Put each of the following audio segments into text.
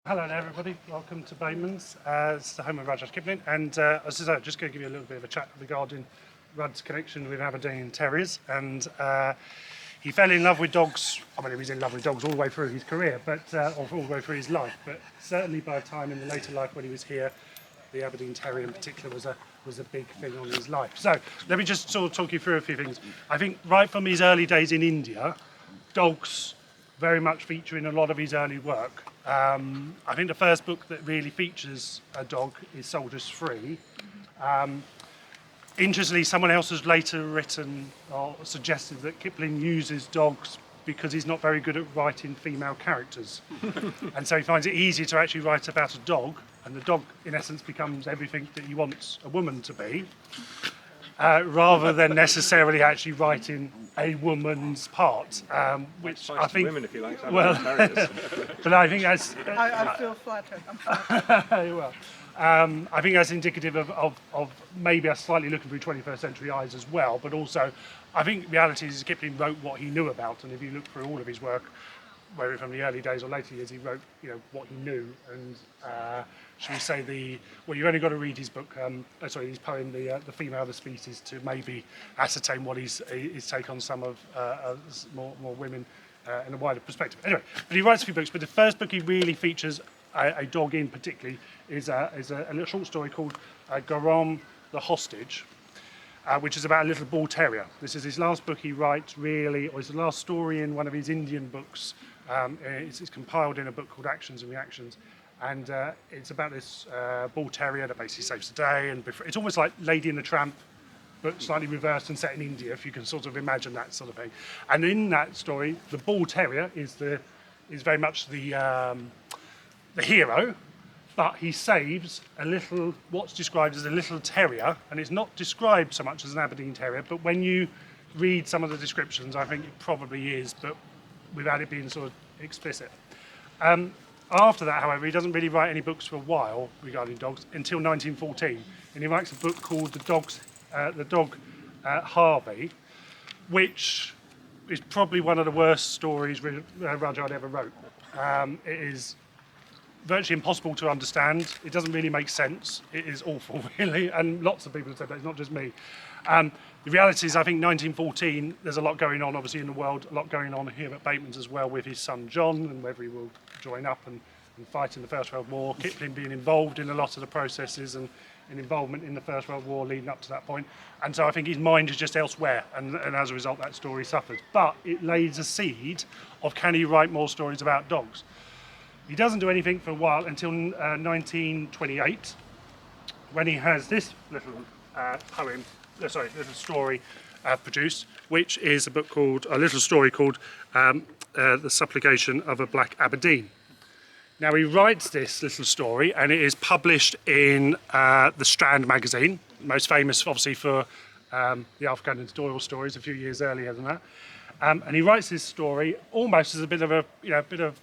Hello there, everybody. Welcome to Bateman's. It's the home of Rudyard Kipling, and as I said, I'm just going to give you a little bit of a chat regarding Rudd's connection with Aberdeen Terriers. And he fell in love with dogs. I mean, he was in love with dogs all the way through his career, but or all the way through his life. But certainly by the time in the later life when he was here, the Aberdeen Terrier in particular was a big thing on his life. So let me just sort of talk you through a few things. I think right from his early days in India, dogs very much feature in a lot of his early work. I think the first book that really features a dog is Soldiers Free. Interestingly, someone else has later written or suggested that Kipling uses dogs because he's not very good at writing female characters. And so he finds it easier to actually write about a dog, and the dog, in essence, becomes everything that he wants a woman to be, rather than necessarily actually writing a woman's part, which I think. Women, if you like, but I think that's. I feel flattered. I'm flattered. Well, I think that's indicative of maybe us slightly looking through 21st century eyes as well, but also I think the reality is Kipling wrote what he knew about, and if you look through all of his work, whether from the early days or later years, he wrote what he knew, and should we say you've only got to read his book, his poem, the Female of the Species, to maybe ascertain what his take on some of more women in a wider perspective. Anyway, but he writes a few books, but the first book he really features a dog in particularly is a little short story called Garam the Hostage, which is about a little bull terrier. This is his last book he writes, really, or his last story in one of his Indian books. It's compiled in a book called Actions and Reactions, and it's about this bull terrier that basically saves the day, and it's almost like Lady and the Tramp, but slightly reversed and set in India, if you can sort of imagine that sort of thing. And in that story, the bull terrier is very much the hero, but he saves what's described as a little terrier, and it's not described so much as an Aberdeen Terrier, but when you read some of the descriptions, I think it probably is, but without it being sort of explicit. After that, however, he doesn't really write any books for a while regarding dogs until 1914, and he writes a book called The Dog Harvey, which is probably one of the worst stories Rudyard ever wrote. It is virtually impossible to understand. It doesn't really make sense. It is awful, really, and lots of people have said that. It's not just me. The reality is, I think 1914, there's a lot going on, obviously, in the world, a lot going on here at Bateman's as well with his son John, and whether he will join up and fight in the First World War, Kipling being involved in a lot of the processes and involvement in the First World War leading up to that point. And so I think his mind is just elsewhere, and as a result, that story suffers. But it lays a seed of, can he write more stories about dogs? He doesn't do anything for a while until 1928, when he has this little little story produced, which is a little story called The Supplication of a Black Aberdeen. Now, he writes this little story, and it is published in the Strand magazine, most famous obviously for the Arthur Conan Doyle stories a few years earlier than that. And he writes this story almost as a bit of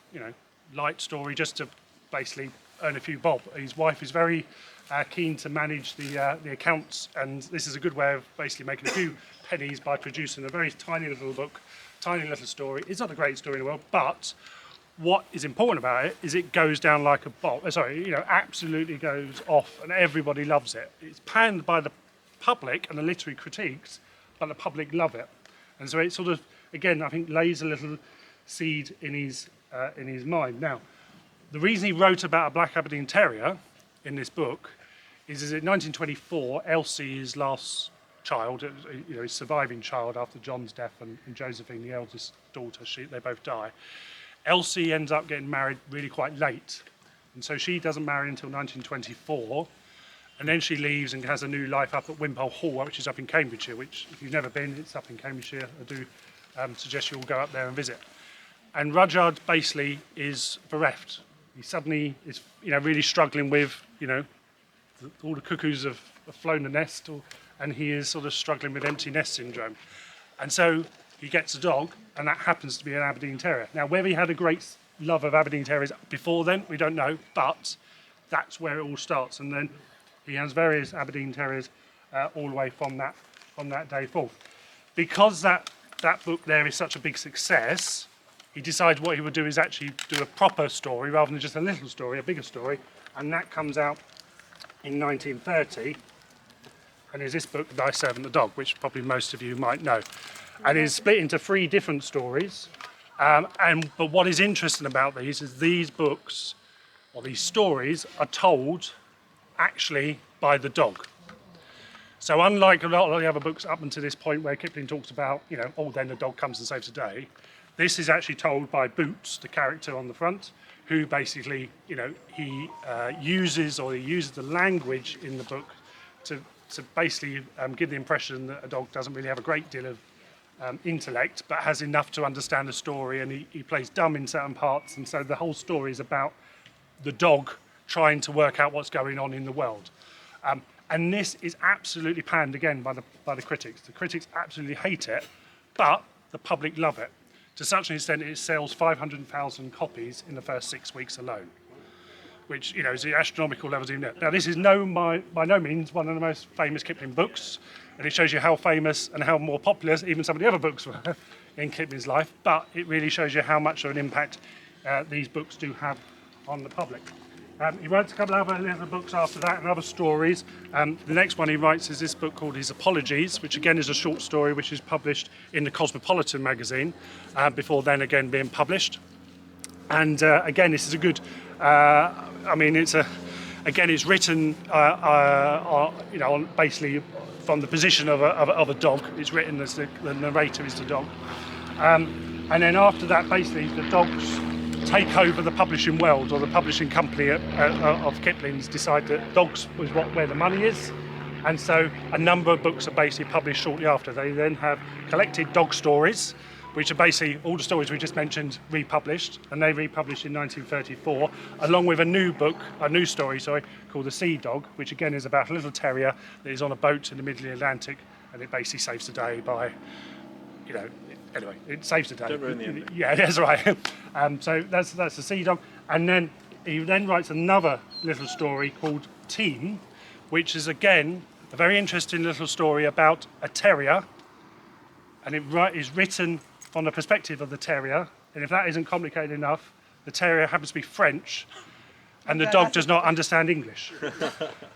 light story, just to basically earn a few bob. His wife is very keen to manage the accounts, and this is a good way of basically making a few pennies by producing a very tiny little book, tiny little story. It's not the greatest story in the world, but what is important about it is it goes down like a bomb. Absolutely goes off, and everybody loves it. It's panned by the public and the literary critiques, but the public love it. And so it sort of, again, I think lays a little seed in his mind. Now, the reason he wrote about a Black Aberdeen Terrier in this book is in 1924, Elsie, his last child, his surviving child after John's death and Josephine, the eldest daughter, they both die. Elsie ends up getting married really quite late, and so she doesn't marry until 1924, and then she leaves and has a new life up at Wimpole Hall, which is up in Cambridgeshire, which, if you've never been, it's up in Cambridgeshire. I do suggest you all go up there and visit. And Rudyard basically is bereft. He suddenly is, really struggling with, all the cuckoos have flown the nest, and he is sort of struggling with empty nest syndrome. And so he gets a dog, and that happens to be an Aberdeen Terrier. Now, whether he had a great love of Aberdeen Terriers before then, we don't know, but that's where it all starts. And then he has various Aberdeen Terriers all the way from that day forth. Because that book there is such a big success, he decides what he would do is actually do a proper story rather than just a little story, a bigger story, and that comes out in 1930. And there's this book, Thy Servant the Dog, which probably most of you might know. And it's split into 3 different stories. But what is interesting about these is these books, or these stories, are told actually by the dog. So unlike a lot of the other books up until this point where Kipling talks about, oh, then the dog comes and saves the day, this is actually told by Boots, the character on the front, who basically, he uses the language in the book to basically give the impression that a dog doesn't really have a great deal of intellect, but has enough to understand the story, and he plays dumb in certain parts, and so the whole story is about the dog trying to work out what's going on in the world. And this is absolutely panned again by the critics. The critics absolutely hate it, but the public love it, to such an extent it sells 500,000 copies in the first 6 weeks alone, which is the astronomical levels in there. Now this is by no means one of the most famous Kipling books, and it shows you how famous and how more popular even some of the other books were in Kipling's life, but it really shows you how much of an impact these books do have on the public. He writes a couple of other little books after that and other stories. The next one he writes is this book called his Apologies, which again is a short story which is published in the Cosmopolitan magazine, before then again being published. And again, this is a good, it's written on basically from the position of a dog. It's written as the narrator is the dog. And then after that, basically the dogs take over the publishing world, or the publishing company of Kipling's decide that dogs was where the money is, and so a number of books are basically published shortly after. They then have collected dog stories, which are basically all the stories we just mentioned republished, and they republished in 1934, along with a new story called The Sea Dog, which again is about a little terrier that is on a boat in the middle of the Atlantic, and it basically saves the day by, anyway, it saves the day. Don't ruin the ending. Yeah, that's right. So that's The Sea Dog. And then he then writes another little story called Team, which is again a very interesting little story about a terrier, and it is written from the perspective of the terrier. And if that isn't complicated enough, the terrier happens to be French, and the dog does not understand English.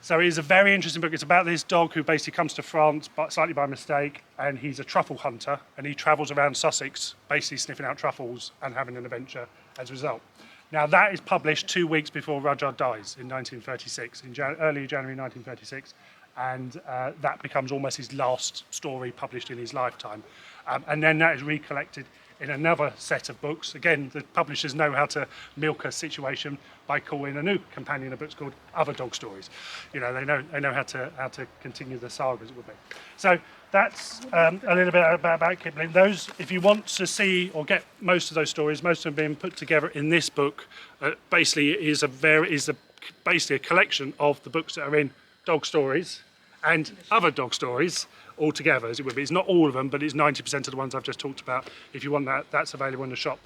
So it is a very interesting book. It's about this dog who basically comes to France slightly by mistake, and he's a truffle hunter, and he travels around Sussex basically sniffing out truffles and having an adventure as a result. Now that is published 2 weeks before Rudyard dies in 1936, early January 1936, and that becomes almost his last story published in his lifetime. And then that is recollected in another set of books. Again, the publishers know how to milk a situation by calling a new companion of books called Other Dog Stories. They know how to continue the saga, as it would be. So that's a little bit about Kipling. Those, if you want to see or get most of those stories, most of them being put together in this book, basically is basically a collection of the books that are in dog stories and other dog stories all together, as it would be. It's not all of them, but it's 90% of the ones I've just talked about. If you want that, that's available in the shop.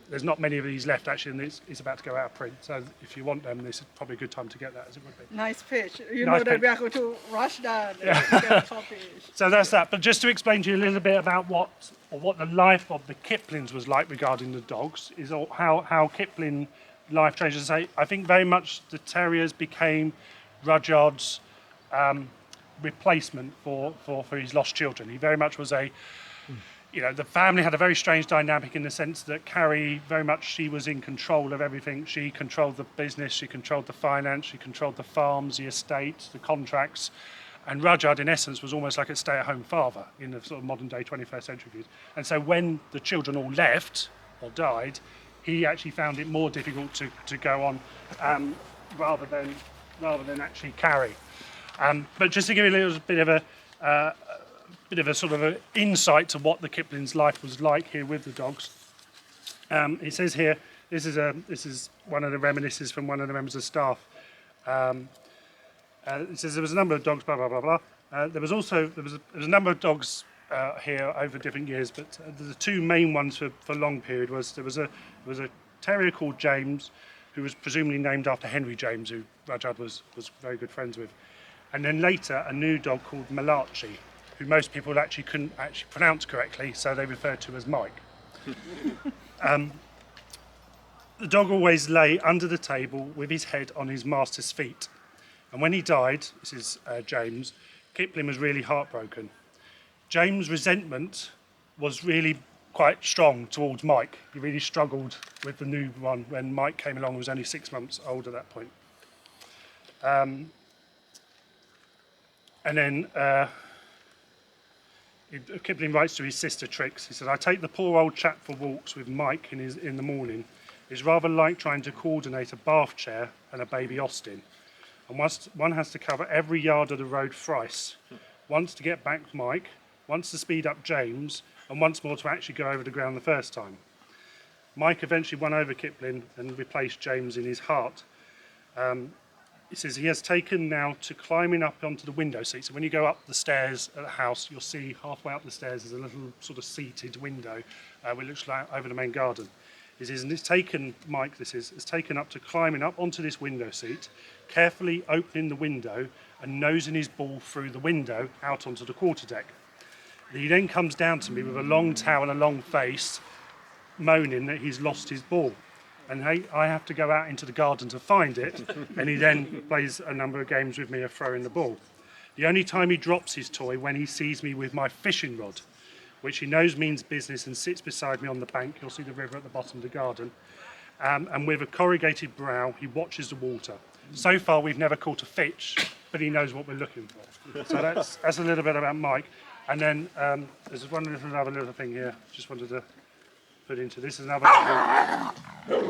There's not many of these left actually, and it's about to go out of print. So if you want them, this is probably a good time to get that, as it would be. Nice pitch. Nice That pitch. we are going to rush down and get copies. So that's that. But just to explain to you a little bit about what the life of the Kiplings was like regarding the dogs, is how Kipling life changed. As I say, I think very much the terriers became Rudyard's replacement for his lost children. He very much was the family had a very strange dynamic in the sense that Carrie, very much, she was in control of everything. She controlled the business, she controlled the finance, she controlled the farms, the estates, the contracts. And Rudyard, in essence, was almost like a stay-at-home father in the sort of modern-day 21st century views. And so when the children all left or died, he actually found it more difficult to go on rather than actually carry. But just to give you a little bit of a sort of an insight to what the Kipling's life was like here with the dogs. It says here, this is one of the reminiscences from one of the members of staff. It says there was a number of dogs, blah blah blah blah. There was a number of dogs here over different years, but the two main ones for long period was there was a terrier called James, who was presumably named after Henry James, who Rudyard was very good friends with. And then later, a new dog called Malachi, who most people couldn't pronounce correctly, so they referred to as Mike. The dog always lay under the table with his head on his master's feet. And when he died, this is James, Kipling was really heartbroken. James' resentment was really quite strong towards Mike. He really struggled with the new one when Mike came along, who was only 6 months old at that point. And then Kipling writes to his sister Trix. He said, "I take the poor old chap for walks with Mike in the morning. It's rather like trying to coordinate a bath chair and a baby Austin. And one has to cover every yard of the road thrice. Once to get back Mike, once to speed up James, and once more to actually go over the ground the first time." Mike eventually won over Kipling and replaced James in his heart. He says he has taken now to climbing up onto the window seat. So when you go up the stairs at the house, you'll see halfway up the stairs there's a little sort of seated window which looks like over the main garden. He says, and it's taken, Mike this is, it's taken up to climbing up onto this window seat, carefully opening the window and nosing his ball through the window out onto the quarterdeck. He then comes down to me with a long tail and a long face, moaning that he's lost his ball. And I have to go out into the garden to find it, and he then plays a number of games with me of throwing the ball. The only time he drops his toy when he sees me with my fishing rod, which he knows means business, and sits beside me on the bank. You'll see the river at the bottom of the garden. And with a corrugated brow, he watches the water. So far, we've never caught a fish, but he knows what we're looking for. So that's a little bit about Mike. And then there's another little thing here. Just wanted to put into this. Is another little... No.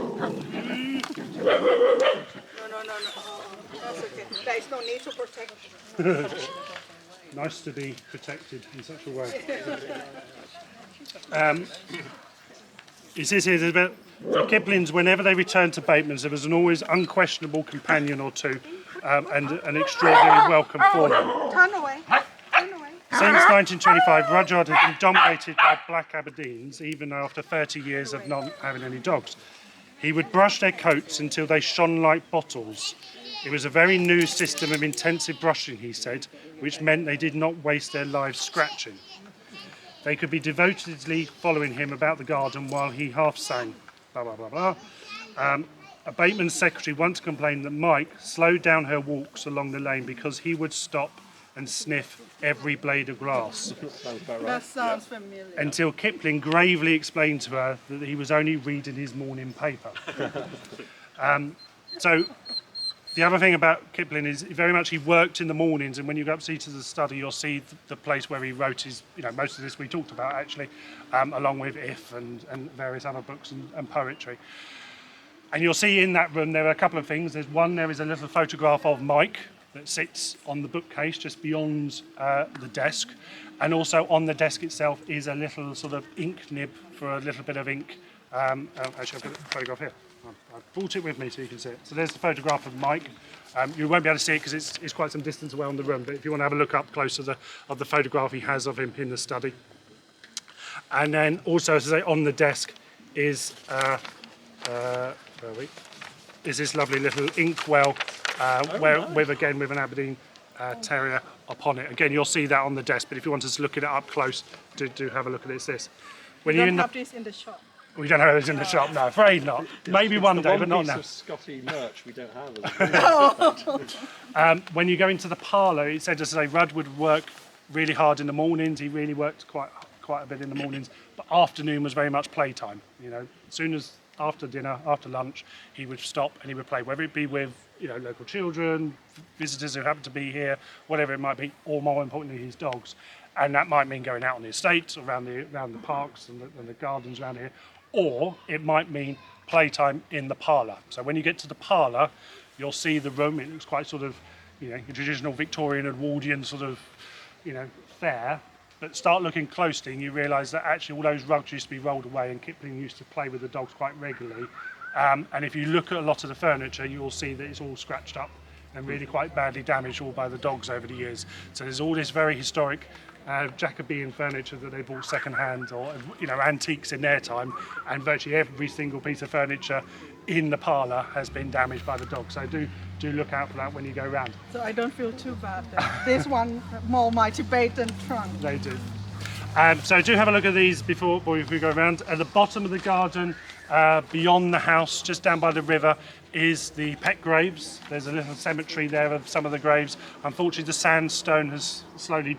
That's okay. There is no need to protect. Nice to be protected in such a way. It says here that for Kipling's, whenever they returned to Bateman's, there was an always unquestionable companion or two, and an extraordinary welcome for them. Turn away. Since 1925, Rudyard had been dominated by black Aberdeens, even after 30 years of not having any dogs. He would brush their coats until they shone like bottles. It was a very new system of intensive brushing, he said, which meant they did not waste their lives scratching. They could be devotedly following him about the garden while he half sang, blah, blah, blah, blah. A Bateman secretary once complained that Mike slowed down her walks along the lane because he would stop and sniff every blade of grass. That sounds familiar. Until Kipling gravely explained to her that he was only reading his morning paper. So the other thing about Kipling is very much he worked in the mornings, and when you go up to the study, you'll see the place where he wrote his, most of this we talked about actually, along with If and various other books and poetry. And you'll see in that room there are a couple of things. There is a little photograph of Mike that sits on the bookcase just beyond the desk, and also on the desk itself is a little sort of ink nib for a little bit of ink. Actually, I've got a photograph here. I've brought it with me so you can see it. So there's the photograph of Mike. You won't be able to see it because it's quite some distance away on the room, but if you want to have a look up close of the photograph he has of him in the study. And then also, as I say, on the desk is is this lovely little inkwell with an Aberdeen Terrier upon it. Again, you'll see that on the desk, but if you want us to look at it up close, do have a look at it. It's this. We don't have this in the shop. We don't have it in the shop, no, afraid not. Maybe one day, but not now. It's the one piece of Scottie merch we don't have. When you go into the parlour, it said to say Rudd would work really hard in the mornings. He really worked quite a bit in the mornings, but afternoon was very much playtime. As soon as after dinner, after lunch, he would stop and he would play, whether it be with local children, visitors who happen to be here, whatever it might be, or more importantly, his dogs. And that might mean going out on the estate, around the parks and the gardens around here, or it might mean playtime in the parlour. So when you get to the parlour, you'll see the room. It looks quite sort of, your traditional Victorian Edwardian sort of, fair. But start looking closely and you realise that actually all those rugs used to be rolled away, and Kipling used to play with the dogs quite regularly. And if you look at a lot of the furniture, you'll see that it's all scratched up and really quite badly damaged all by the dogs over the years. So there's all this very historic Jacobean furniture that they bought second-hand, or antiques in their time, and virtually every single piece of furniture in the parlour has been damaged by the dogs. So do look out for that when you go round. So I don't feel too bad then. This one more mighty bait than trunk. They do. So do have a look at these before we go around. At the bottom of the garden, beyond the house, just down by the river, is the pet graves. There's a little cemetery there of some of the graves. Unfortunately, the sandstone has slowly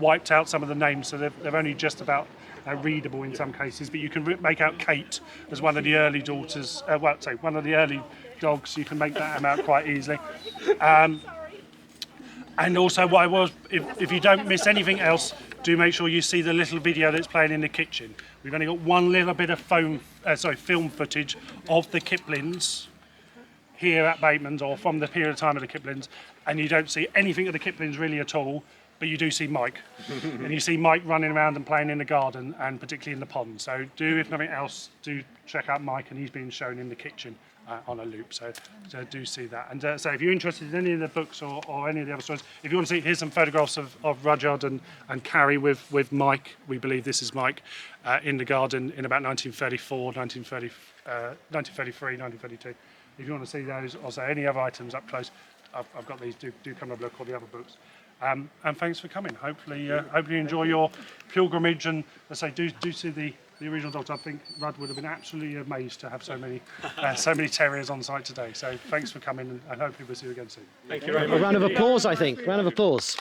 wiped out some of the names, so they're only just about readable in some cases. But you can make out Kate as one of the early daughters. One of the early dogs. You can make that out quite easily. And also, if you don't miss anything else, do make sure you see the little video that's playing in the kitchen. We've only got one little bit of film footage of the Kiplings here at Bateman's, or from the period of time of the Kiplings, and you don't see anything of the Kiplings really at all, but you do see Mike. And you see Mike running around and playing in the garden, and particularly in the pond. So if nothing else, do check out Mike, and he's being shown in the kitchen on a loop, so do see that. And so if you're interested in any of the books or any of the other stories, if you want to see, here's some photographs of Rudyard and Carrie with Mike. We believe this is Mike in the garden in about 1934, 1933, 1932. If you want to see those, also any other items up close, I've got these. Do come and have a look, or the other books. And thanks for coming. Hopefully you enjoy your pilgrimage. And as I say, do see the original dogs. I think Rudd would have been absolutely amazed to have so many terriers on site today. So thanks for coming, and hopefully we'll see you again soon. Thank you very much. A round of applause, I think. Round of applause.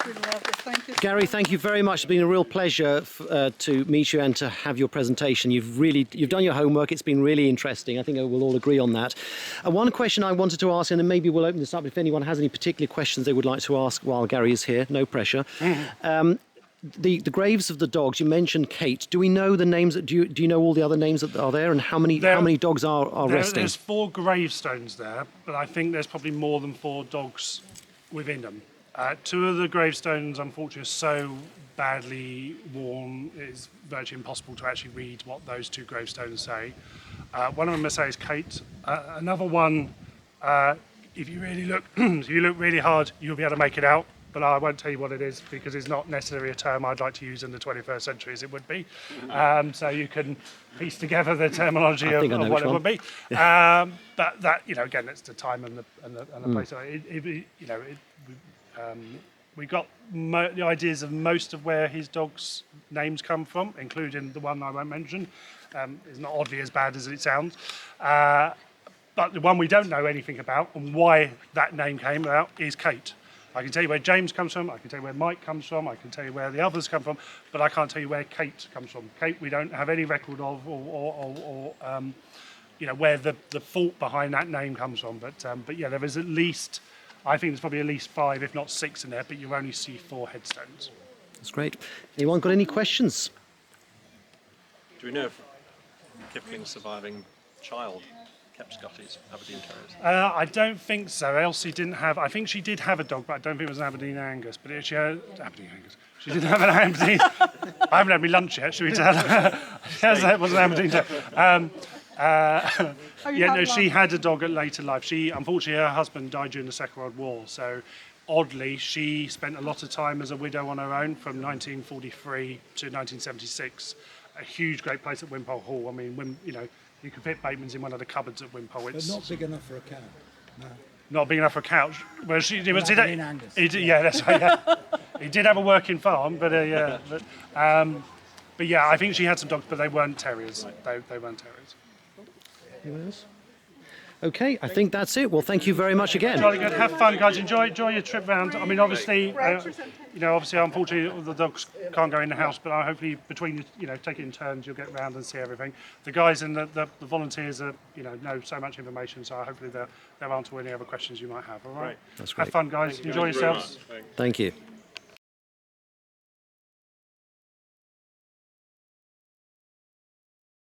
Thank you. Gary, thank you very much. It's been a real pleasure to meet you and to have your presentation. You've done your homework. It's been really interesting. I think we'll all agree on that. One question I wanted to ask, and then maybe we'll open this up if anyone has any particular questions they would like to ask while Gary is here. No pressure. The graves of the dogs, you mentioned Kate. Do we know the names? Do you know all the other names that are there, and how many dogs are resting? There's 4 gravestones there, but I think there's probably more than 4 dogs within them. 2 of the gravestones, unfortunately, are so badly worn, it's virtually impossible to actually read what those 2 gravestones say. One of them, I say, is Kate. Another one, if you really look, if you look really hard, you'll be able to make it out. But I won't tell you what it is, because it's not necessarily a term I'd like to use in the 21st century as it would be. So you can piece together the terminology of what it would be. But that, again, it's the time and the place. We got the ideas of most of where his dogs' names come from, including the one I won't mention. It's not oddly as bad as it sounds. But the one we don't know anything about and why that name came about is Kate. I can tell you where James comes from, I can tell you where Mike comes from, I can tell you where the others come from, but I can't tell you where Kate comes from. Kate, we don't have any record of, or where the thought behind that name comes from. But yeah, there is at least, I think there's probably at least 5, if not 6 in there, but you only see 4 headstones. That's great. Anyone got any questions? Do we know if Kipling's surviving child kept Scotties, Aberdeen Terriers? I don't think so. Elsie didn't have. I think she did have a dog, but I don't think it was an Aberdeen Angus. But she had Aberdeen Angus. She didn't have an Aberdeen. I haven't had my lunch yet. Should we tell her? It was an Aberdeen Terrier. She had a dog at later life. Unfortunately, her husband died during the Second World War. So, oddly, she spent a lot of time as a widow on her own from 1943 to 1976. A huge, great place at Wimpole Hall. I mean, you could fit Bateman's in one of the cupboards at Wimpole. But not big enough for a cow. No. Not big enough for a couch. Well, Angus. Yeah, that's right. Yeah. He did have a working farm, but yeah, I think she had some dogs, but they weren't terriers. They weren't terriers. Anyone else? Okay, I think that's it. Well, thank you very much again. Jolly good. Have fun, guys. Enjoy your trip round. I mean, obviously, unfortunately, the dogs can't go in the house, but hopefully, between take it in turns, you'll get round and see everything. The guys and the volunteers know so much information, so hopefully they'll answer any other questions you might have. All right. That's great. Have fun, guys. Enjoy yourselves. Thank you.